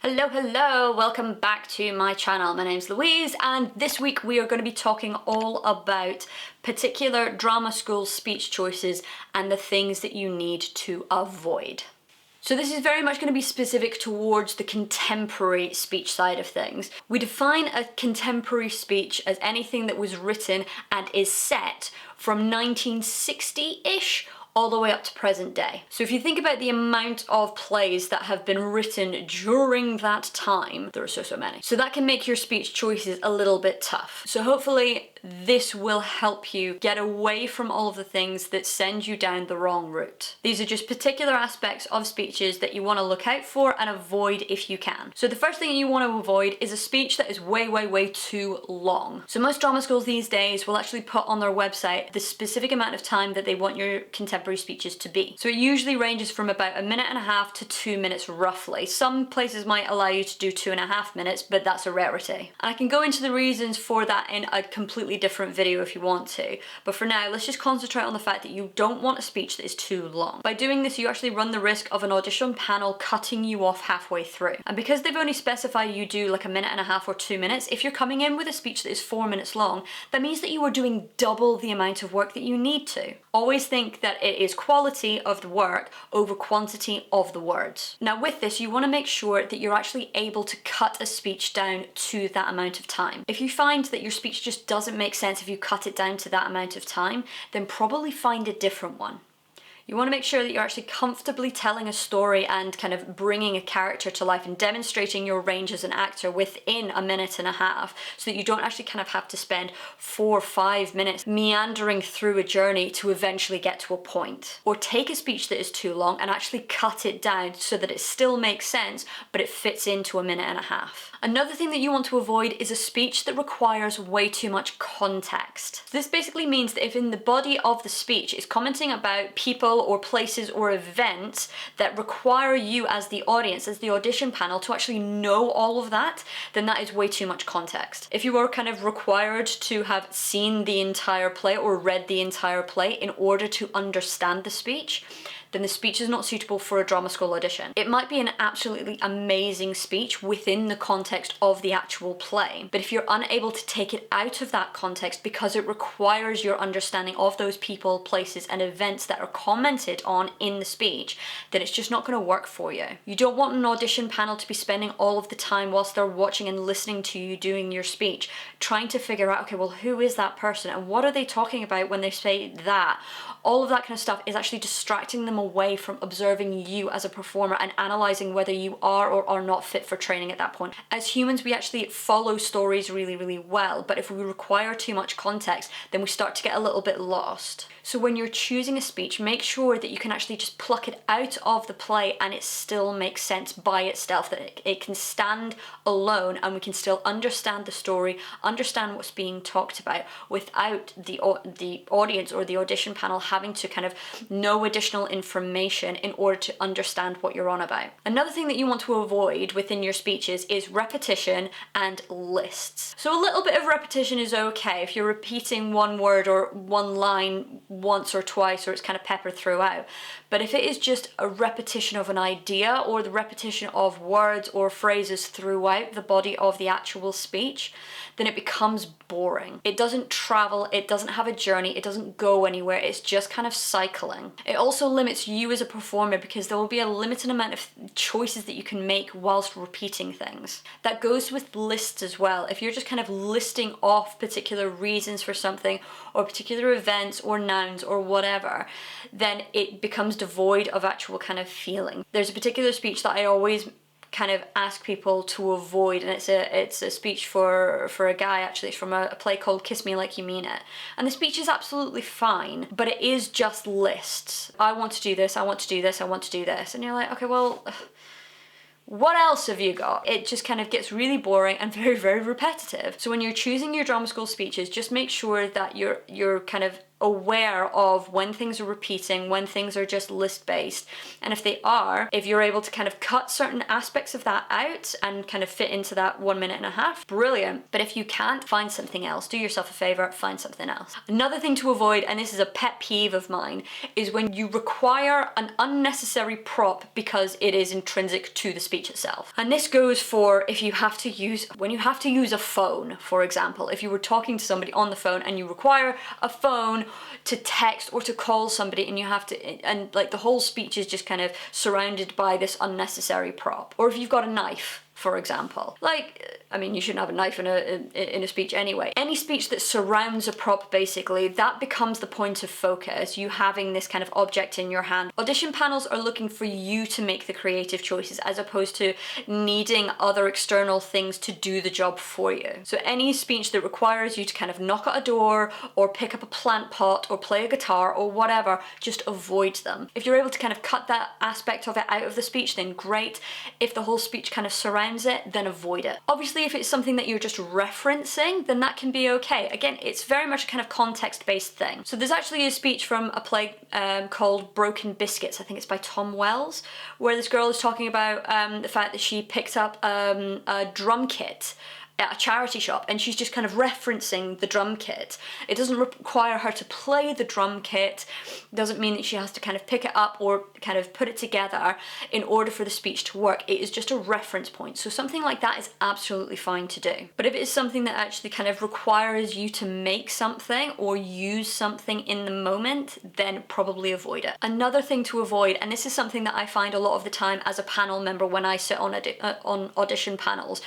Hello, welcome back to my channel. My name's Louise and this week we are going to be talking all about particular drama school speech choices and the things that you need to avoid. So this is very much going to be specific towards the contemporary speech side of things. We define a contemporary speech as anything that was written and is set from 1960-ish all the way up to present day. So if you think about the amount of plays that have been written during that time, there are so many. So that can make your speech choices a little bit tough. So hopefully this will help you get away from all of the things that send you down the wrong route. These are just particular aspects of speeches that you want to look out for and avoid if you can. So the first thing you want to avoid is a speech that is way too long. So most drama schools these days will actually put on their website the specific amount of time that they want your contemporary speeches to be. So it usually ranges from about 1.5 minutes to 2 minutes roughly. Some places might allow you to do 2.5 minutes, but that's a rarity. And I can go into the reasons for that in a completely different video if you want to. But for now, let's just concentrate on the fact that you don't want a speech that is too long. By doing this, you actually run the risk of an audition panel cutting you off halfway through. And because they've only specified you do like 1.5 minutes or 2 minutes, if you're coming in with a speech that is 4 minutes long, that means that you are doing double the amount of work that you need to. Always think that it is quality of the work over quantity of the words. Now with this, you want to make sure that you're actually able to cut a speech down to that amount of time. If you find that your speech just doesn't make sense if you cut it down to that amount of time, then probably find a different one. You want to make sure that you're actually comfortably telling a story and kind of bringing a character to life and demonstrating your range as an actor within 1.5 minutes so that you don't actually kind of have to spend 4 or 5 minutes meandering through a journey to eventually get to a point. Or take a speech that is too long and actually cut it down so that it still makes sense but it fits into 1.5 minutes. Another thing that you want to avoid is a speech that requires way too much context. This basically means that if in the body of the speech it's commenting about people or places or events that require you as the audience, as the audition panel, to actually know all of that, then that is way too much context. If you are kind of required to have seen the entire play or read the entire play in order to understand the speech, then the speech is not suitable for a drama school audition. It might be an absolutely amazing speech within the context of the actual play, but if you're unable to take it out of that context because it requires your understanding of those people, places, and events that are commented on in the speech, then it's just not going to work for you. You don't want an audition panel to be spending all of the time whilst they're watching and listening to you doing your speech, trying to figure out, okay, well, who is that person and what are they talking about when they say that? All of that kind of stuff is actually distracting them away from observing you as a performer and analysing whether you are or are not fit for training at that point. As humans, we actually follow stories really well, but if we require too much context, then we start to get a little bit lost. So when you're choosing a speech, make sure that you can actually just pluck it out of the play and it still makes sense by itself, that it can stand alone and we can still understand the story, understand what's being talked about without the audience or the audition panel having to kind of know additional information in order to understand what you're on about. Another thing that you want to avoid within your speeches is repetition and lists. So a little bit of repetition is okay if you're repeating one word or one line once or twice or it's kind of peppered throughout. But if it is just a repetition of an idea or the repetition of words or phrases throughout the body of the actual speech, then it becomes boring. It doesn't travel, it doesn't have a journey, it doesn't go anywhere, it's just kind of cycling. It also limits you as a performer because there will be a limited amount of choices that you can make whilst repeating things. That goes with lists as well. If you're just kind of listing off particular reasons for something or particular events or nouns or whatever, then it becomes devoid of actual kind of feeling. There's a particular speech that I always kind of ask people to avoid, and it's a speech for a guy. Actually, it's from a play called Kiss Me Like You Mean It, and the speech is absolutely fine, but it is just lists. I want to do this, I want to do this, I want to do this, and you're like, okay, well, what else have you got? It just kind of gets really boring and very repetitive. So when you're choosing your drama school speeches, just make sure that you're kind of aware of when things are repeating, when things are just list-based. And if they are, if you're able to kind of cut certain aspects of that out and kind of fit into that 1.5 minutes, brilliant. But if you can't, find something else. Do yourself a favor, find something else. Another thing to avoid, and this is a pet peeve of mine, is when you require an unnecessary prop because it is intrinsic to the speech itself. And this goes for if you have to use, when you have to use a phone, for example, if you were talking to somebody on the phone and you require a phone to text or to call somebody, and you have to, and like the whole speech is just kind of surrounded by this unnecessary prop. Or if you've got a knife, for example. Like, I mean, you shouldn't have a knife in a speech anyway. Any speech that surrounds a prop, basically, that becomes the point of focus, you having this kind of object in your hand. Audition panels are looking for you to make the creative choices as opposed to needing other external things to do the job for you. So any speech that requires you to kind of knock at a door or pick up a plant pot or play a guitar or whatever, just avoid them. If you're able to kind of cut that aspect of it out of the speech, then great. If the whole speech kind of surrounds it, then avoid it. Obviously, if it's something that you're just referencing, then that can be okay. Again, it's very much a kind of context-based thing. So there's actually a speech from a play called Broken Biscuits, I think it's by Tom Wells, where this girl is talking about the fact that she picked up a drum kit at a charity shop, and she's just kind of referencing the drum kit. It doesn't require her to play the drum kit, doesn't mean that she has to kind of pick it up or kind of put it together in order for the speech to work. It is just a reference point. So something like that is absolutely fine to do. But if it is something that actually kind of requires you to make something or use something in the moment, then probably avoid it. Another thing to avoid, and this is something that I find a lot of the time as a panel member when I sit on audition panels,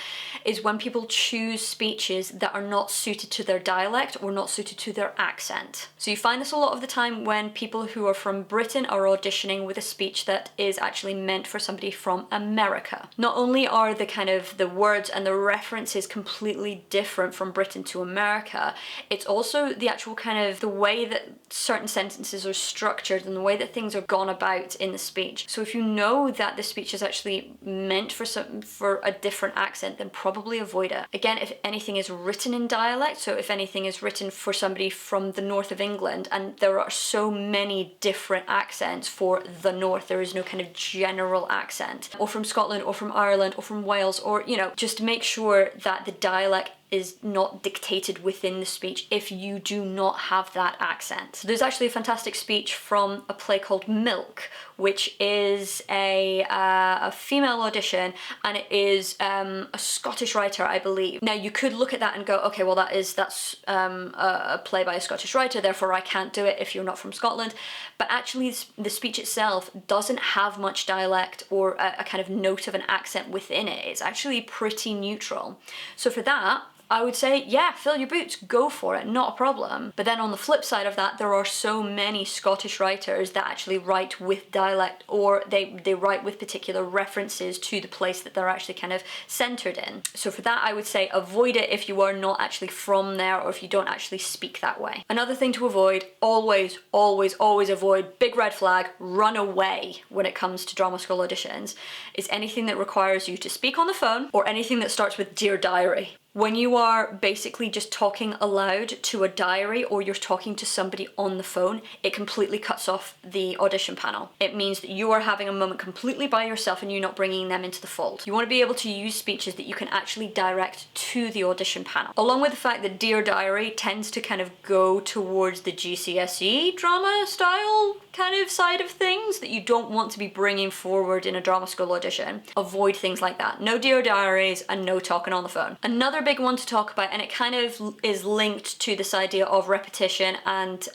is when people choose speeches that are not suited to their dialect or not suited to their accent. So you find this a lot of the time when people who are from Britain are auditioning with a speech that is actually meant for somebody from America. Not only are the kind of the words and the references completely different from Britain to America, it's also the actual kind of the way that certain sentences are structured and the way that things are gone about in the speech. So if you know that the speech is actually meant for a different accent, then probably avoid it. Again, if anything is written in dialect, so if anything is written for somebody from the north of England, and there are so many different accents for the north, there is no kind of general accent, or from Scotland or from Ireland or from Wales, or, you know, just make sure that the dialect is not dictated within the speech if you do not have that accent. So there's actually a fantastic speech from a play called Milk, which is a female audition, and it is a Scottish writer, I believe. Now you could look at that and go, okay, well that's a play by a Scottish writer, therefore I can't do it if you're not from Scotland. But actually the speech itself doesn't have much dialect or a kind of note of an accent within it. It's actually pretty neutral. So for that, I would say, yeah, fill your boots, go for it, not a problem. But then on the flip side of that, there are so many Scottish writers that actually write with dialect, or they write with particular references to the place that they're actually kind of centered in. So for that, I would say avoid it if you are not actually from there or if you don't actually speak that way. Another thing to avoid, always, always, always avoid, big red flag, run away when it comes to drama school auditions, is anything that requires you to speak on the phone or anything that starts with Dear Diary. When you are basically just talking aloud to a diary or you're talking to somebody on the phone, it completely cuts off the audition panel. It means that you are having a moment completely by yourself and you're not bringing them into the fold. You want to be able to use speeches that you can actually direct to the audition panel. Along with the fact that Dear Diary tends to kind of go towards the GCSE drama style kind of side of things that you don't want to be bringing forward in a drama school audition. Avoid things like that. No Dear Diaries and no talking on the phone. Another big one to talk about, and it kind of is linked to this idea of repetition and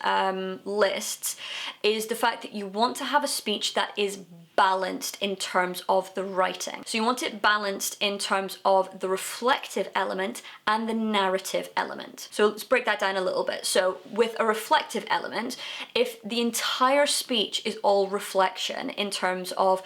lists, is the fact that you want to have a speech that is balanced in terms of the writing. So you want it balanced in terms of the reflective element and the narrative element. So let's break that down a little bit. So with a reflective element, if the entire speech is all reflection in terms of,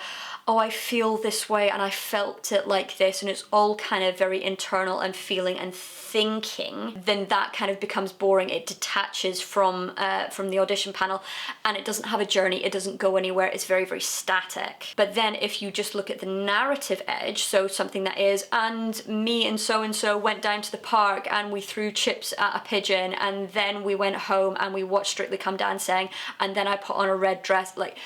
oh, I feel this way and I felt it like this, and it's all kind of very internal and feeling and thinking, then that kind of becomes boring. It detaches from the audition panel and it doesn't have a journey, it doesn't go anywhere, it's very, very static. dramatic. But then if you just look at the narrative edge, so something that is, and me and so went down to the park and we threw chips at a pigeon, and then we went home and we watched Strictly Come Dancing, and then I put on a red dress, like,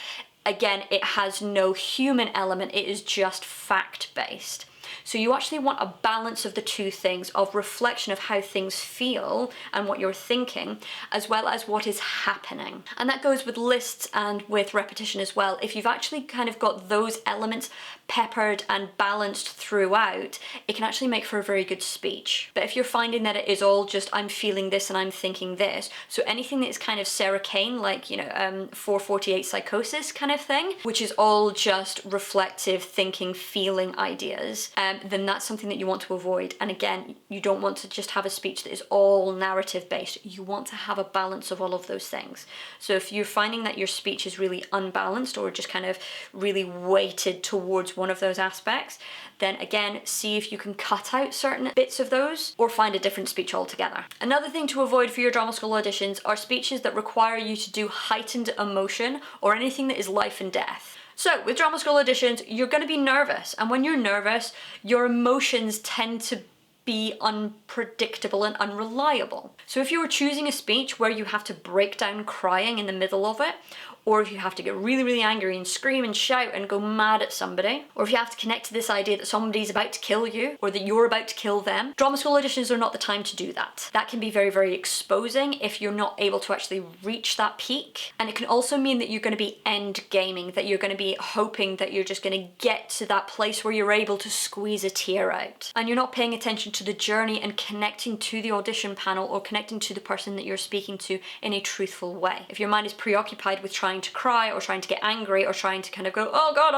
again, it has no human element, it is just fact-based. So you actually want a balance of the two things, of reflection of how things feel and what you're thinking, as well as what is happening. And that goes with lists and with repetition as well. If you've actually kind of got those elements peppered and balanced throughout, it can actually make for a very good speech. But if you're finding that it is all just, I'm feeling this and I'm thinking this, so anything that is kind of Sarah Kane, like, you know, 448 psychosis kind of thing, which is all just reflective thinking, feeling ideas, then that's something that you want to avoid. And again, you don't want to just have a speech that is all narrative based. You want to have a balance of all of those things. So if you're finding that your speech is really unbalanced or just kind of really weighted towards one of those aspects, then again, see if you can cut out certain bits of those or find a different speech altogether. Another thing to avoid for your drama school auditions are speeches that require you to do heightened emotion or anything that is life and death. So with drama school auditions, you're going to be nervous, and when you're nervous, your emotions tend to be unpredictable and unreliable. So if you were choosing a speech where you have to break down crying in the middle of it, or if you have to get really, really angry and scream and shout and go mad at somebody, or if you have to connect to this idea that somebody's about to kill you, or that you're about to kill them, drama school auditions are not the time to do that. That can be very, very exposing if you're not able to actually reach that peak. And it can also mean that you're going to be end gaming, that you're going to be hoping that you're just going to get to that place where you're able to squeeze a tear out. And you're not paying attention to the journey and connecting to the audition panel or connecting to the person that you're speaking to in a truthful way. If your mind is preoccupied with trying to cry or trying to get angry or trying to kind of go, oh God,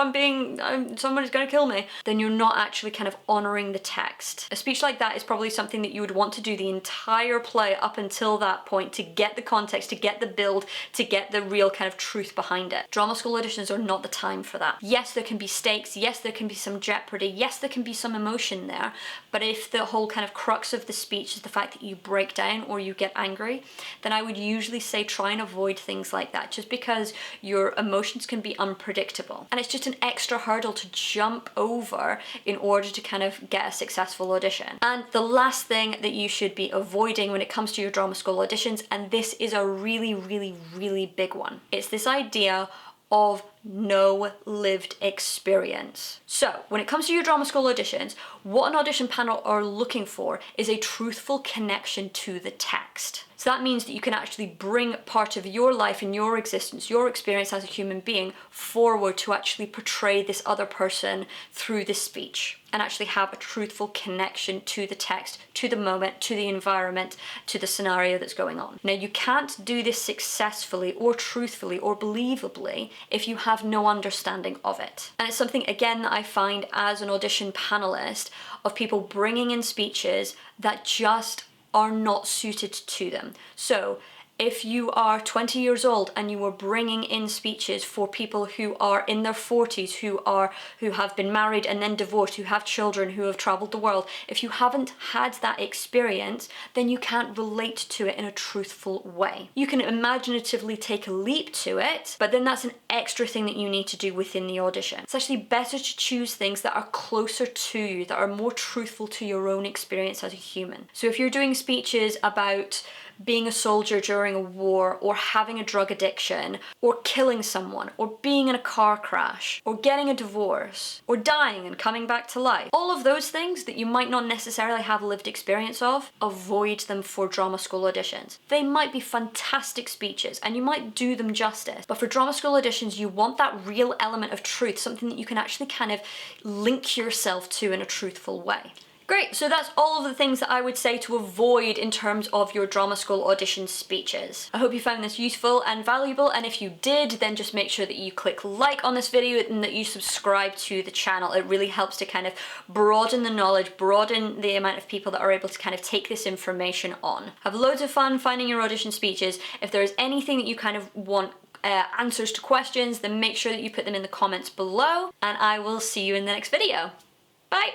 somebody's gonna kill me, then you're not actually kind of honoring the text. A speech like that is probably something that you would want to do the entire play up until that point to get the context, to get the build, to get the real kind of truth behind it. Drama school auditions are not the time for that. Yes, there can be stakes, yes, there can be some jeopardy, yes, there can be some emotion there, but if the whole kind of crux of the speech is the fact that you break down or you get angry, then I would usually say try and avoid things like that, just because your emotions can be unpredictable. And it's just an extra hurdle to jump over in order to kind of get a successful audition. And the last thing that you should be avoiding when it comes to your drama school auditions, and this is a really, really, really big one, it's this idea of no lived experience. So when it comes to your drama school auditions, what an audition panel are looking for is a truthful connection to the text. So that means that you can actually bring part of your life and your existence, your experience as a human being, forward to actually portray this other person through this speech and actually have a truthful connection to the text, to the moment, to the environment, to the scenario that's going on. Now, you can't do this successfully or truthfully or believably if you have no understanding of it. And it's something, again, that I find as an audition panelist of people bringing in speeches that just are not suited to them. So if you are 20 years old and you are bringing in speeches for people who are in their 40s, who have been married and then divorced, who have children, who have traveled the world, if you haven't had that experience, then you can't relate to it in a truthful way. You can imaginatively take a leap to it, but then that's an extra thing that you need to do within the audition. It's actually better to choose things that are closer to you, that are more truthful to your own experience as a human. So if you're doing speeches about being a soldier during a war, or having a drug addiction, or killing someone, or being in a car crash, or getting a divorce, or dying and coming back to life, all of those things that you might not necessarily have lived experience of, avoid them for drama school auditions. They might be fantastic speeches and you might do them justice, but for drama school auditions you want that real element of truth, something that you can actually kind of link yourself to in a truthful way. Great, so that's all of the things that I would say to avoid in terms of your drama school audition speeches. I hope you found this useful and valuable, and if you did, then just make sure that you click like on this video and that you subscribe to the channel. It really helps to kind of broaden the knowledge, broaden the amount of people that are able to kind of take this information on. Have loads of fun finding your audition speeches. If there is anything that you kind of want answers to questions, then make sure that you put them in the comments below, and I will see you in the next video. Bye!